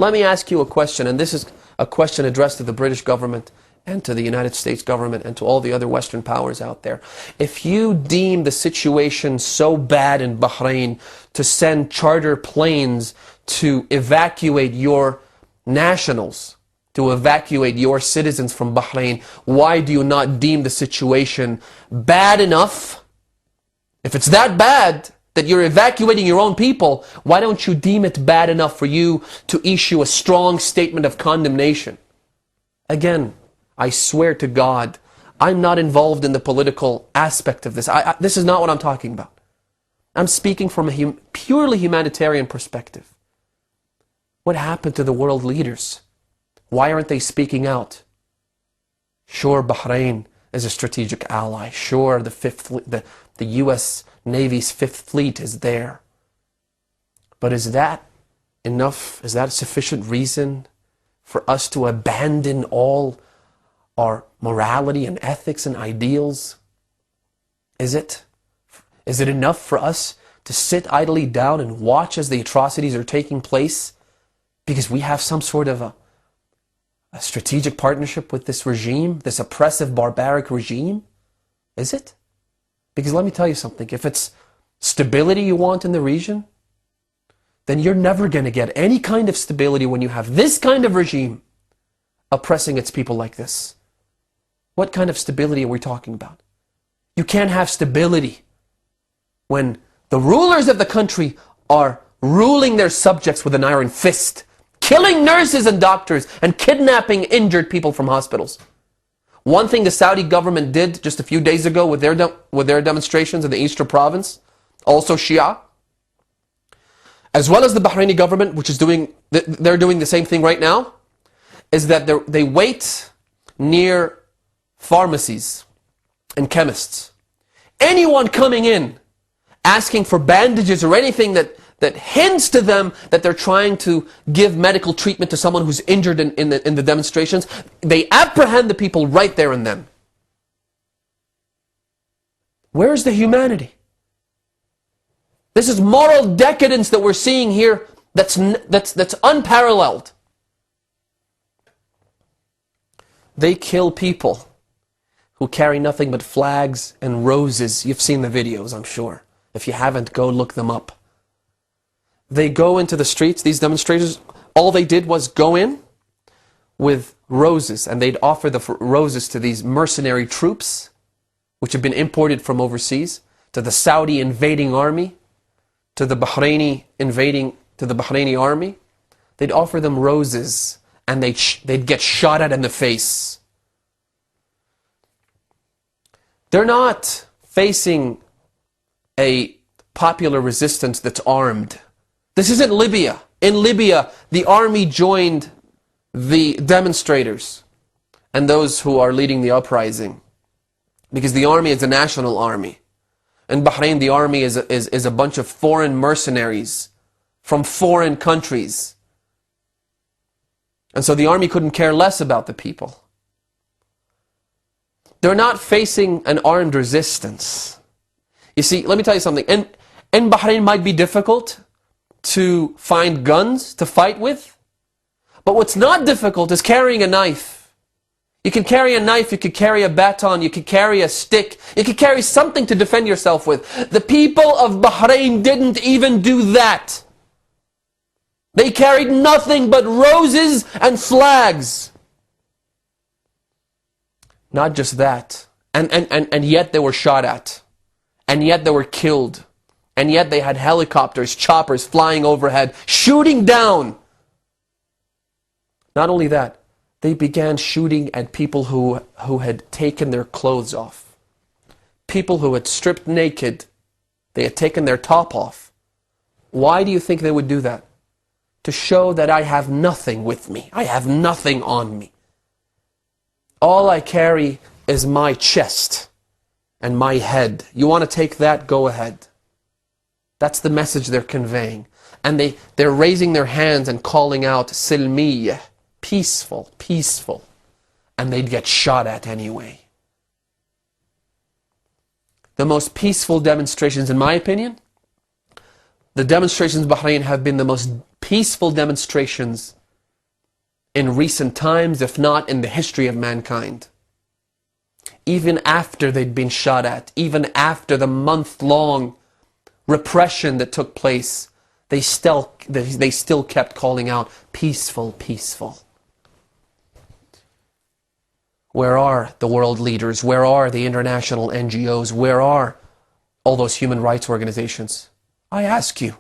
Let me ask you a question, and this is a question addressed to the British government and to the United States government and to all the other Western powers out there. If you deem the situation so bad in Bahrain to send charter planes to evacuate your nationals, to evacuate your citizens from Bahrain, why do you not deem the situation bad enough? If it's that bad that you're evacuating your own people, why don't you deem it bad enough for you to issue a strong statement of condemnation? Again, I swear to God, I'm not involved in the political aspect of this. This is not what I'm talking about. I'm speaking from a purely humanitarian perspective. What happened to the world leaders? Why aren't they speaking out? Sure, Bahrain is a strategic ally. Sure, the U.S. Navy's Fifth Fleet is there. But is that enough? Is that a sufficient reason for us to abandon all our morality and ethics and ideals? Is it? Is it enough for us to sit idly down and watch as the atrocities are taking place because we have some sort of a strategic partnership with this regime, this oppressive, barbaric regime? Is it? Because let me tell you something, if it's stability you want in the region, then you're never going to get any kind of stability when you have this kind of regime oppressing its people like this. What kind of stability are we talking about? You can't have stability when the rulers of the country are ruling their subjects with an iron fist, killing nurses and doctors, and kidnapping injured people from hospitals. One thing the Saudi government did just a few days ago with their demonstrations in the Eastern province, also Shia, as well as the Bahraini government, which is they're doing the same thing right now, is that they wait near pharmacies and chemists. Anyone coming in asking for bandages or anything that hints to them that they're trying to give medical treatment to someone who's injured in the demonstrations, they apprehend the people right there and then. Where's the humanity? This is moral decadence that we're seeing here that's unparalleled. They kill people who carry nothing but flags and roses. You've seen the videos, I'm sure. If you haven't, go look them up. They go into the streets, these demonstrators, all they did was go in with roses, and they'd offer the roses to these mercenary troops, which have been imported from overseas, to the Saudi invading army, to the Bahraini army. They'd offer them roses, and they'd get shot at in the face. They're not facing a popular resistance that's armed. This isn't Libya. In Libya, the army joined the demonstrators and those who are leading the uprising, because the army is a national army. In Bahrain, the army is a bunch of foreign mercenaries from foreign countries. And so the army couldn't care less about the people. They're not facing an armed resistance. You see, let me tell you something. In Bahrain might be difficult to find guns to fight with, but what's not difficult is carrying a knife. You can carry a knife, you could carry a baton, you could carry a stick, you could carry something to defend yourself with. The people of Bahrain didn't even do that. They carried nothing but roses and flags. Not just that, and yet they were shot at, and yet they were killed. And yet they had helicopters, choppers flying overhead, shooting down. Not only that, they began shooting at people who had taken their clothes off. People who had stripped naked. They had taken their top off. Why do you think they would do that? To show that I have nothing with me. I have nothing on me. All I carry is my chest and my head. You want to take that? Go ahead. That's the message they're conveying. And they're raising their hands and calling out, Silmiyyah, peaceful, peaceful. And they'd get shot at anyway. The most peaceful demonstrations, in my opinion, the demonstrations in Bahrain have been the most peaceful demonstrations in recent times, if not in the history of mankind. Even after they'd been shot at, even after the month-long repression that took place, they still kept calling out, peaceful, peaceful. Where are the world leaders? Where are the international NGOs? Where are all those human rights organizations? I ask you.